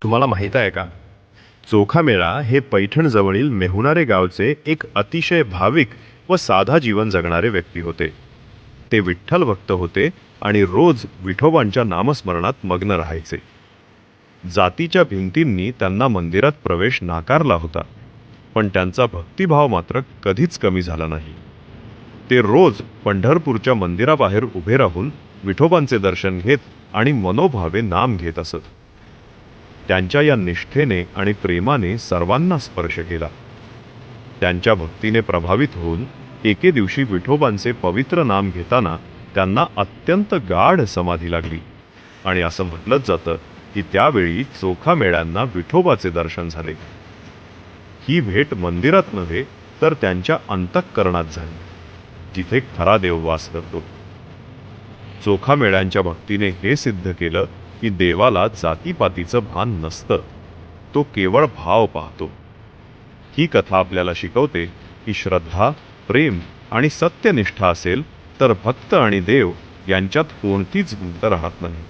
तुम्हाला माहीत आहे का, चोखामेळा हे पैठणजवळील मेहुणारे गावचे एक अतिशय भाविक व साधा जीवन जगणारे व्यक्ती होते. ते विठ्ठल भक्त होते आणि रोज विठोबांच्या नामस्मरणात मग्न राहायचे. जातीच्या भिंतींनी त्यांना मंदिरात प्रवेश नाकारला होता, पण त्यांचा भक्तिभाव मात्र कधीच कमी झाला नाही. ते रोज पंढरपूरच्या मंदिराबाहेर उभे राहून विठोबांचे दर्शन घेत आणि मनोभावे नाम घेत असत. त्यांच्या या निष्ठेने आणि प्रेमाने सर्वांना स्पर्श केला. त्यांच्या भक्तीने प्रभावित होऊन एके दिवशी विठोबांचे पवित्र नाम घेताना त्यांना अत्यंत गाढ समाधी लागली आणि असं म्हटलंच जातं की त्यावेळी चोखामेळ्यांना विठोबाचे दर्शन झाले. ही भेट मंदिरात नव्हे तर त्यांच्या अंतःकरणात झाली, जिथे खरा देव वास करतो. चोखामेळ्यांच्या भक्तीने हे सिद्ध केलं की देवाला जातीपातीचं भान नसतं, तो केवळ भाव पाहतो. ही कथा आपल्याला शिकवते की श्रद्धा, प्रेम आणि सत्यनिष्ठा असेल तर भक्त आणि देव यांच्यात कोणतीच भिंत राहत नाही.